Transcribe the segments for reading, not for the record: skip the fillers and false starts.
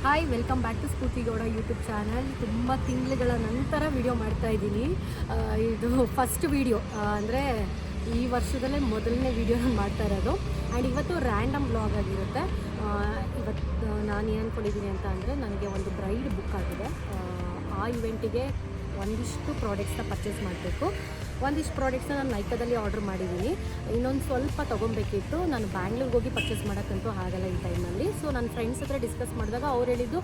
Hi, welcome back to Spoorthi Gowda YouTube channel. ತುಂಬ ತಿಂಗಳುಗಳ ನಂತರ ವಿಡಿಯೋ ಮಾಡ್ತಾಯಿದ್ದೀನಿ. ಇದು ಫಸ್ಟ್ ವಿಡಿಯೋ ಅಂದರೆ ಈ ವರ್ಷದಲ್ಲೇ ಮೊದಲನೇ ವಿಡಿಯೋ ನಾನು ಮಾಡ್ತಾ ಇರೋದು. ಆ್ಯಂಡ್ ಇವತ್ತು ರ್ಯಾಂಡಮ್ ಬ್ಲಾಗ್ ಆಗಿರುತ್ತೆ. ಇವತ್ತು ನಾನು ಏನು ಅಂದ್ಕೊಂಡಿದ್ದೀನಿ ಅಂತ ಅಂದರೆ, ನನಗೆ ಒಂದು ಬ್ರೈಡ್ ಬುಕ್ ಆಗಿದೆ. ಆ ಇವೆಂಟಿಗೆ ಒಂದಿಷ್ಟು ಪ್ರಾಡಕ್ಟ್ಸ್ನ ಪರ್ಚೇಸ್ ಮಾಡಬೇಕು. ಒಂದಿಷ್ಟು ಪ್ರಾಡಕ್ಟ್ಸ್ನ ನಾನು ನೈಕಾದಲ್ಲಿ ಆರ್ಡ್ರ್ ಮಾಡಿದ್ದೀನಿ. ಇನ್ನೊಂದು ಸ್ವಲ್ಪ ತೊಗೊಬೇಕಿತ್ತು. ನಾನು ಬ್ಯಾಂಗ್ಳೂರ್ಗೆ ಹೋಗಿ ಪರ್ಚೇಸ್ ಮಾಡೋಕ್ಕಂತೂ ಆಗಲ್ಲ ಈ ಟೈಮಲ್ಲಿ. ಸೊ ನನ್ನ ಫ್ರೆಂಡ್ಸ್ ಹತ್ರ ಡಿಸ್ಕಸ್ ಮಾಡಿದಾಗ ಅವ್ರು ಹೇಳಿದ್ದು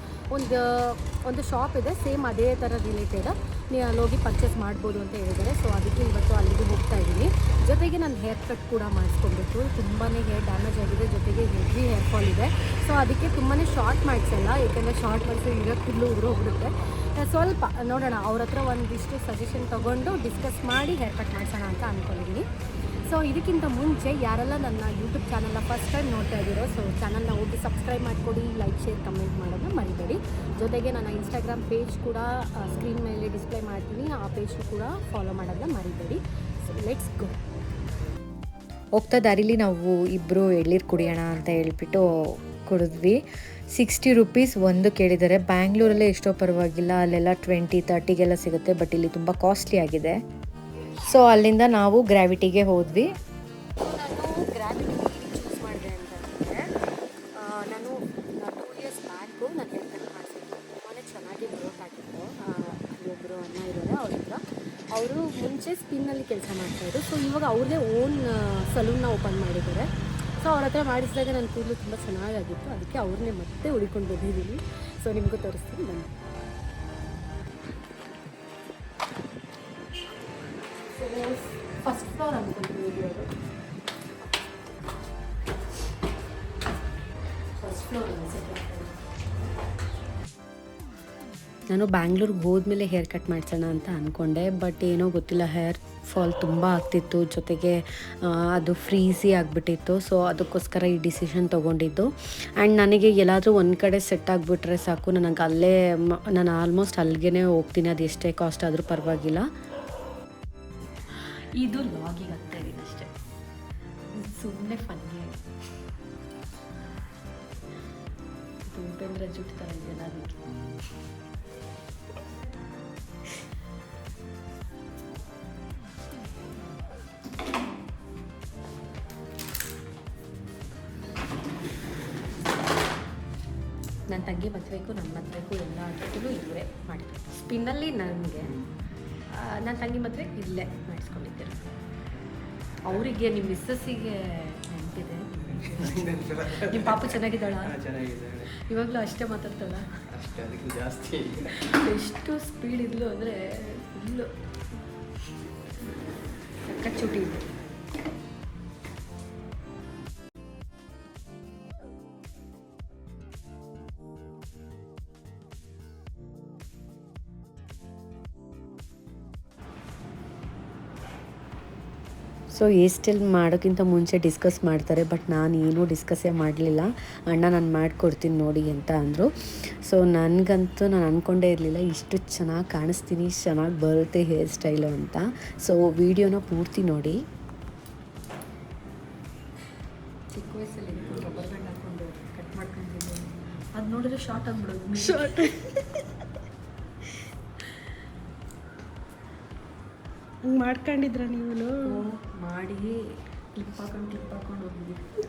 ಒಂದು ಶಾಪ್ ಇದೆ, ಸೇಮ್ ಅದೇ ಥರ ರಿಲೇಟೆಡ್, ನೀವು ಅಲ್ಲಿ ಹೋಗಿ ಪರ್ಚೇಸ್ ಮಾಡ್ಬೋದು ಅಂತ ಹೇಳಿದ್ದಾರೆ. ಸೊ ಅದಕ್ಕೆ ಇವತ್ತು ಅಲ್ಲಿಗೆ ಹೋಗ್ತಾ ಇದ್ದೀನಿ. ಜೊತೆಗೆ ನಾನು ಹೇರ್ ಕಟ್ ಕೂಡ ಮಾಡಿಸ್ಕೊಬೇಕು. ತುಂಬಾ ಹೇರ್ ಡ್ಯಾಮೇಜ್ ಆಗಿದೆ, ಜೊತೆಗೆ ಹೆವಿ ಹೇರ್ ಫಾಲ್ ಇದೆ. ಸೊ ಅದಕ್ಕೆ ತುಂಬಾ ಶಾರ್ಟ್ ಮಾಡಿಸಲ್ಲ, ಏಕೆಂದರೆ ಶಾರ್ಟ್ ಮಾಡಿಸಿ ಈಗ ಫುಲ್ಲು ಉದುರೋಗ್ಬಿಡುತ್ತೆ. ಸ್ವಲ್ಪ ನೋಡೋಣ, ಅವ್ರ ಹತ್ರ ಒಂದಿಷ್ಟು ಸಜೆಷನ್ ತೊಗೊಂಡು ಡಿಸ್ಕಸ್ ಮಾಡಿ ಹೇರ್ ಕಟ್ ಮಾಡಿಸೋಣ ಅಂತ ಅಂದ್ಕೊಂಡಿದ್ದೀನಿ. ಸೊ ಇದಕ್ಕಿಂತ ಮುಂಚೆ ಯಾರೆಲ್ಲ ನನ್ನ ಯೂಟ್ಯೂಬ್ ಚಾನಲ್ನ ಫಸ್ಟ್ ಟೈಮ್ ನೋಡ್ತಾ ಇದ್ದೀರೋ, ಸೊ ಚಾನಲ್ನ ಹೋಗಿ ಸಬ್ಸ್ಕ್ರೈಬ್ ಮಾಡಿಕೊಡಿ, ಲೈಕ್ ಶೇರ್ ಕಮೆಂಟ್ ಮಾಡೋದನ್ನ ಮರಿಬೇಡಿ. ಜೊತೆಗೆ ನನ್ನ ಇನ್ಸ್ಟಾಗ್ರಾಮ್ ಪೇಜ್ ಕೂಡ ಸ್ಕ್ರೀನ್ ಮೇಲೆ ಡಿಸ್ಪ್ಲೇ ಮಾಡ್ತೀನಿ, ಆ ಪೇಜ್ ಕೂಡ ಫಾಲೋ ಮಾಡೋದನ್ನ ಮರಿಬೇಡಿ. So let's go. ಹೋಗ್ತಾ ದಾರಿಲಿ ನಾವು ಇಬ್ಬರು ಎಳ್ನೀರು ಕುಡಿಯೋಣ ಅಂತ ಹೇಳ್ಬಿಟ್ಟು ಕುಡಿದ್ವಿ. 60 ರೂಪೀಸ್ ಒಂದು ಕೇಳಿದ್ದಾರೆ. ಬ್ಯಾಂಗ್ಳೂರಲ್ಲೇ ಎಷ್ಟೋ ಪರವಾಗಿಲ್ಲ, ಅಲ್ಲೆಲ್ಲ 20-30ಗೆಲ್ಲ ಸಿಗುತ್ತೆ, ಬಟ್ ಇಲ್ಲಿ ತುಂಬ ಕಾಸ್ಟ್ಲಿ ಆಗಿದೆ. ಸೊ ಅಲ್ಲಿಂದ ನಾವು ಗ್ರಾವಿಟಿಗೆ ಹೋದ್ವಿ. ನಾನು ಗ್ರಾವಿಟಿಗೆ ಚೂಸ್ ಮಾಡಿದೆ ಅಂತಂದರೆ, ನಾನು 2 ಇಯರ್ಸ್ ಬ್ಯಾಕು ನಾನು ಹೇರ್ ಕಟ್ ಮಾಡಿಸಿದ್ದು. ತುಂಬಾ ಚೆನ್ನಾಗಿ ಗ್ರೋತ್ ಆಗಿತ್ತು. ಅಲ್ಲೊಬ್ಬರು ಅಣ್ಣ ಇದ್ದಾರೆ, ಅವ್ರ ಹತ್ರ. ಅವರು ಮುಂಚೆ ಸ್ಪಿನ್ನಲ್ಲಿ ಕೆಲಸ ಮಾಡ್ತಾಯಿದ್ರು. ಸೊ ಇವಾಗ ಅವ್ರದ್ದೇ ಓನ್ ಸಲೂನ್ನ ಓಪನ್ ಮಾಡಿದ್ದಾರೆ. ಸೊ ಅವ್ರ ಹತ್ರ ಮಾಡಿಸಿದಾಗ ನನ್ನ ಕೂದಲು ತುಂಬ ಚೆನ್ನಾಗಾಗಿತ್ತು. ಅದಕ್ಕೆ ಅವ್ರನ್ನೇ ಮತ್ತೆ ಉಳ್ಕೊಂಡು ಬಂದಿದ್ದೀನಿ. ಸೊ ನಿಮಗೂ ತೋರಿಸ್ತೀನಿ ಬನ್ನಿ. ಸೊ ಫಸ್ಟ್ ಫ್ಲೋರ್ ಅಂದ್ಕೊಂತೀನಿ ಇರೋದು. ಫಸ್ಟ್ ಫ್ಲೋರ್ ಅನಿಸುತ್ತೆ. ನಾನು ಬ್ಯಾಂಗ್ಳೂರ್ಗೆ ಹೋದ್ಮೇಲೆ ಹೇರ್ ಕಟ್ ಮಾಡಿಸೋಣ ಅಂತ ಅಂದ್ಕೊಂಡೆ, ಬಟ್ ಏನೋ ಗೊತ್ತಿಲ್ಲ, ಹೇರ್ ಫಾಲ್ ತುಂಬ ಆಗ್ತಿತ್ತು, ಜೊತೆಗೆ ಅದು ಫ್ರೀಝಿ ಆಗಿಬಿಟ್ಟಿತ್ತು. ಸೊ ಅದಕ್ಕೋಸ್ಕರ ಈ ಡಿಸಿಷನ್ ತೊಗೊಂಡಿದ್ದು. ಆ್ಯಂಡ್ ನನಗೆ ಎಲ್ಲಾದರೂ ಒಂದು ಕಡೆ ಸೆಟ್ ಆಗಿಬಿಟ್ರೆ ಸಾಕು, ನಾನು ಆಲ್ಮೋಸ್ಟ್ ಅಲ್ಲಿಗೆ ಹೋಗ್ತೀನಿ, ಅದು ಎಷ್ಟೇ ಕಾಸ್ಟ್ ಆದರೂ ಪರವಾಗಿಲ್ಲ. ಇದು ಲಾಗಿಗೆ ಆಗ್ತಾ ಇದ್ದೀನಿ ಅಷ್ಟೇ, ಸುಮ್ಮನೆ ಫನ್ನಿ ಆಗಿ. ಉಪೇಂದ್ರ ಜುಟ್ಟು ಥರ ಇದೆಯಲ್ಲ ಅದಕ್ಕೆ. ನನ್ನ ತಂಗಿ ಮದುವೆಗೂ ನನ್ನ ಮದುವೆಗೂ ಎಲ್ಲ ಆಟಕ್ಕೂ ಇವರೇ ಮಾಡಿದ್ರು. ಸ್ಪಿನ್ನಲ್ಲಿ ನನಗೆ ನನ್ನ ತಂಗಿ ಮದುವೆ ಇಲ್ಲೇ ಮಾಡಿಸ್ಕೊಂಡಿದ್ದರು. ಅವರಿಗೆ ನಿಮ್ಮ ಮಿಸ್ಸಸ್ಸಿಗೆ ನೆನಪಿದೆ. ನಿಮ್ಮ ಪಾಪು ಚೆನ್ನಾಗಿದ್ದಾಳ? ಇವಾಗಲೂ ಅಷ್ಟೇ ಮಾತಾಡ್ತಾಳ? ಜಾಸ್ತಿ. ಎಷ್ಟು ಸ್ಪೀಡ್ ಇದ್ಲು ಅಂದರೆ ಫುಲ್ಲು ಸಕ್ಕ ಚೂಟಿ ಇದ್ಲು. ಸೊ ಹೇರ್ ಸ್ಟೈಲ್ ಮಾಡೋಕ್ಕಿಂತ ಮುಂಚೆ ಡಿಸ್ಕಸ್ ಮಾಡ್ತಾರೆ, ಬಟ್ ನಾನು ಏನೂ ಡಿಸ್ಕಸ್ಸೇ ಮಾಡಲಿಲ್ಲ. ಅಣ್ಣ ನಾನು ಮಾಡಿಕೊಡ್ತೀನಿ ನೋಡಿ ಅಂತ ಅಂದರು. ಸೊ ನನಗಂತೂ ನಾನು ಅಂದ್ಕೊಂಡೇ ಇರಲಿಲ್ಲ ಇಷ್ಟು ಚೆನ್ನಾಗಿ ಕಾಣಿಸ್ತೀನಿ, ಇಷ್ಟು ಚೆನ್ನಾಗಿ ಬರುತ್ತೆ ಹೇರ್ ಸ್ಟೈಲು ಅಂತ. ಸೊ ವಿಡಿಯೋನ ಪೂರ್ತಿ ನೋಡಿ. ಚಿಕ್ಕ ವಯಸ್ಸಲ್ಲಿ ರಬ್ಬರ್ ಬ್ಯಾಂಡ್ ಹಾಕ್ಕೊಂಡು ಕಟ್ ಮಾಡ್ಕೊಂಡಿದ್ದೀನಿ. ಅದು ನೋಡಿದ್ರೆ ಶಾರ್ಟ್ ಆಗಿಬಿಡೋದು. ಶಾರ್ಟ್ ಮಾಡ್ಕೊಂಡಿದ್ರ ನೀವು? ಮಾಡಿ ಕ್ಲಿಪ್ ಹಾಕೊಂಡು ಹೋಗಿದ್ದೀವಿ.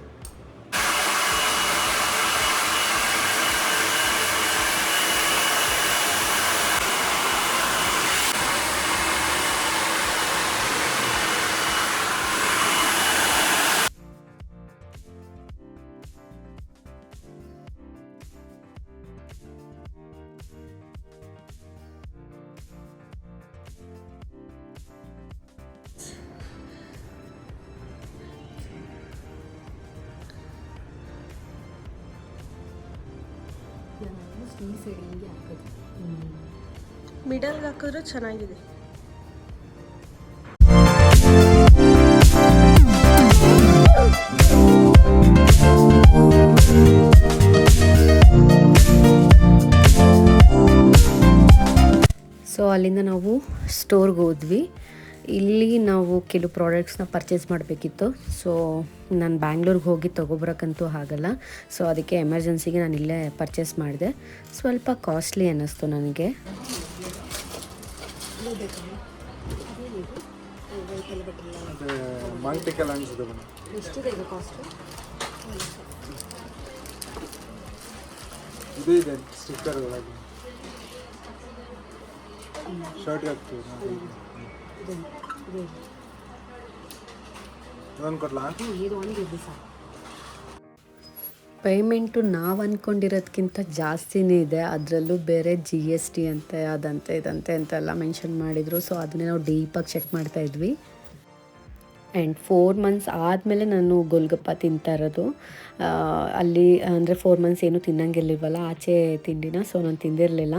ಈ ಸೈಡ್ ಹಿಂಗೆ ಹಾಕೋದು. ಮಿಡಲ್ಗೆ ಹಾಕಿದ್ರೆ ಚೆನ್ನಾಗಿದೆ. ಸೊ ಅಲ್ಲಿಂದ ನಾವು ಸ್ಟೋರ್ಗೆ ಹೋದ್ವಿ. ಇಲ್ಲಿ ನಾವು ಕೆಲವು ಪ್ರಾಡಕ್ಟ್ಸ್ನ ಪರ್ಚೇಸ್ ಮಾಡಬೇಕಿತ್ತು. ಸೊ ನಾನು ಬ್ಯಾಂಗ್ಳೂರ್ಗೆ ಹೋಗಿ ತೊಗೊಬರೋಕ್ಕಂತೂ ಆಗಲ್ಲ. ಸೊ ಅದಕ್ಕೆ ಎಮರ್ಜೆನ್ಸಿಗೆ ನಾನು ಇಲ್ಲೇ ಪರ್ಚೇಸ್ ಮಾಡಿದೆ. ಸ್ವಲ್ಪ ಕಾಸ್ಟ್ಲಿ ಅನ್ನಿಸ್ತು ನನಗೆ. ಇದು ಇದೆ ಸ್ಟಿಕ್ಕರ್ ಒಳಗೆ ಶರ್ಟ್ ಹಾಕ್ತೀವಿ. ಇದೊಂದು ಕೊಡ್ಲಾ? ಪೇಮೆಂಟು ನಾವು ಅಂದ್ಕೊಂಡಿರೋದಕ್ಕಿಂತ ಜಾಸ್ತಿನೇ ಇದೆ. ಅದರಲ್ಲೂ ಬೇರೆ GST ಅಂತೆ ಅದಂತೆ ಇದಂತೆ ಅಂತೆಲ್ಲ ಮೆನ್ಷನ್ ಮಾಡಿದರು. ಸೊ ಅದನ್ನೇ ನಾವು ಡೀಪಾಗಿ ಚೆಕ್ ಮಾಡ್ತಾಯಿದ್ವಿ. ಆ್ಯಂಡ್ 4 ಮಂತ್ಸ್ ಆದಮೇಲೆ ನಾನು ಗೋಲ್ಗಪ್ಪ ತಿಂತಾ ಇರೋದು. ಅಲ್ಲಿ ಅಂದರೆ 4 ಮಂತ್ಸ್ ಏನೂ ತಿನ್ನಂಗಿರ್ಲಿಲ್ವಲ್ಲ ಆಚೆ ತಿಂಡಿನ. ಸೊ ನಾನು ತಿಂದಿರಲಿಲ್ಲ.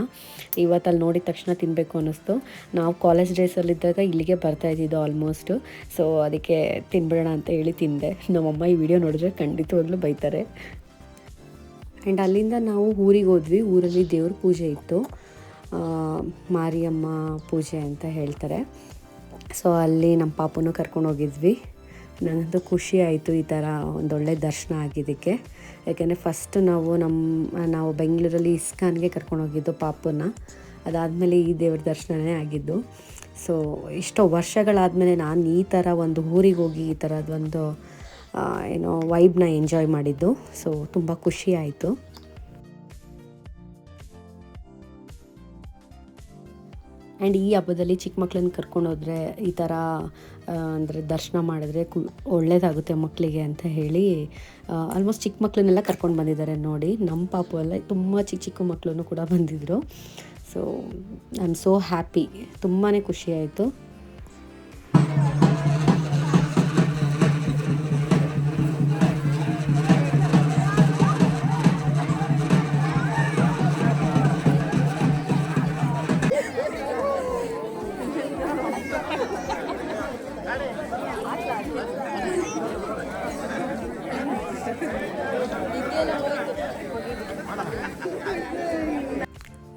ಇವತ್ತು ಅಲ್ಲಿ ನೋಡಿದ ತಕ್ಷಣ ತಿನ್ನಬೇಕು ಅನ್ನಿಸ್ತು. ನಾವು ಕಾಲೇಜ್ ಡೇಸಲ್ಲಿದ್ದಾಗ ಇಲ್ಲಿಗೆ ಬರ್ತಾಯಿದ್ದಿದ್ದು ಆಲ್ಮೋಸ್ಟು. ಸೊ ಅದಕ್ಕೆ ತಿನ್ಬಿಡೋಣ ಅಂತ ಹೇಳಿ ತಿಂದೆ. ನಮ್ಮಮ್ಮ ಈ ವಿಡಿಯೋ ನೋಡಿದ್ರೆ ಖಂಡಿತವಾಗ್ಲೂ ಬೈತಾರೆ. ಆ್ಯಂಡ್ ಅಲ್ಲಿಂದ ನಾವು ಊರಿಗೆ ಹೋದ್ವಿ. ಊರಲ್ಲಿ ದೇವ್ರ ಪೂಜೆ ಇತ್ತು, ಮಾರಿಯಮ್ಮ ಪೂಜೆ ಅಂತ ಹೇಳ್ತಾರೆ. ಸೊ ಅಲ್ಲಿ ನಮ್ಮ ಪಾಪನೂ ಕರ್ಕೊಂಡು ಹೋಗಿದ್ವಿ. ನನಗಂತೂ ಖುಷಿ ಆಯಿತು ಈ ಥರ ಒಂದೊಳ್ಳೆ ದರ್ಶನ ಆಗಿದ್ದಕ್ಕೆ. ಯಾಕೆಂದರೆ ಫಸ್ಟು ನಾವು ಬೆಂಗಳೂರಲ್ಲಿ ಇಸ್ಕಾನ್ಗೆ ಕರ್ಕೊಂಡು ಹೋಗಿದ್ದು ಪಾಪನ. ಅದಾದಮೇಲೆ ಈ ದೇವ್ರ ದರ್ಶನವೇ ಆಗಿದ್ದು. ಸೊ ಇಷ್ಟೋ ವರ್ಷಗಳಾದಮೇಲೆ ನಾನು ಈ ಥರ ಒಂದು ಊರಿಗೆ ಹೋಗಿ ಈ ಥರದೊಂದು ವೈಬ್ನ ಎಂಜಾಯ್ ಮಾಡಿದ್ದು. ಸೊ ತುಂಬ ಖುಷಿ ಆಯಿತು. ಆ್ಯಂಡ್ ಈ ಹಬ್ಬದಲ್ಲಿ ಚಿಕ್ಕ ಮಕ್ಕಳನ್ನ ಕರ್ಕೊಂಡೋದ್ರೆ ಈ ಥರ ಅಂದರೆ ದರ್ಶನ ಮಾಡಿದ್ರೆ ಒಳ್ಳೆಯದಾಗುತ್ತೆ ಮಕ್ಕಳಿಗೆ ಅಂತ ಹೇಳಿ ಆಲ್ಮೋಸ್ಟ್ ಚಿಕ್ಕ ಮಕ್ಕಳನ್ನೆಲ್ಲ ಕರ್ಕೊಂಡು ಬಂದಿದ್ದಾರೆ ನೋಡಿ. ನಮ್ಮ ಪಾಪು ಎಲ್ಲ ತುಂಬ ಚಿಕ್ಕ ಮಕ್ಕಳನ್ನು ಕೂಡ ಬಂದಿದ್ದರು. So I am so happy. ತುಂಬಾ ಖುಷಿ ಆಯಿತು.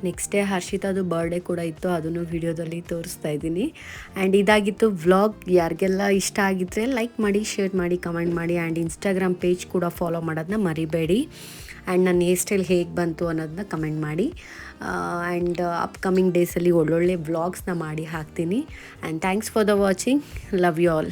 ನೆಕ್ಸ್ಟ್ ಡೇ ಹರ್ಷಿತಾದು ಬರ್ಡೇ ಕೂಡ ಇತ್ತು. ಅದನ್ನು ವಿಡಿಯೋದಲ್ಲಿ ತೋರಿಸ್ತಾ ಇದ್ದೀನಿ. ಆ್ಯಂಡ್ ಇದಾಗಿತ್ತು ವ್ಲಾಗ್. ಯಾರಿಗೆಲ್ಲ ಇಷ್ಟ ಆಗಿದ್ದರೆ ಲೈಕ್ ಮಾಡಿ, ಶೇರ್ ಮಾಡಿ, ಕಮೆಂಟ್ ಮಾಡಿ. ಆ್ಯಂಡ್ ಇನ್ಸ್ಟಾಗ್ರಾಮ್ ಪೇಜ್ ಕೂಡ ಫಾಲೋ ಮಾಡೋದನ್ನ ಮರಿಬೇಡಿ. ಆ್ಯಂಡ್ ನನ್ನ ಹೇರ್ ಸ್ಟೈಲ್ ಹೇಗೆ ಬಂತು ಅನ್ನೋದನ್ನ ಕಮೆಂಟ್ ಮಾಡಿ. ಆ್ಯಂಡ್ ಅಪ್ಕಮಿಂಗ್ ಡೇಸಲ್ಲಿ ಒಳ್ಳೊಳ್ಳೆ ವ್ಲಾಗ್ಸ್ನ ಮಾಡಿ ಹಾಕ್ತೀನಿ. And thanks for the watching. Love you all.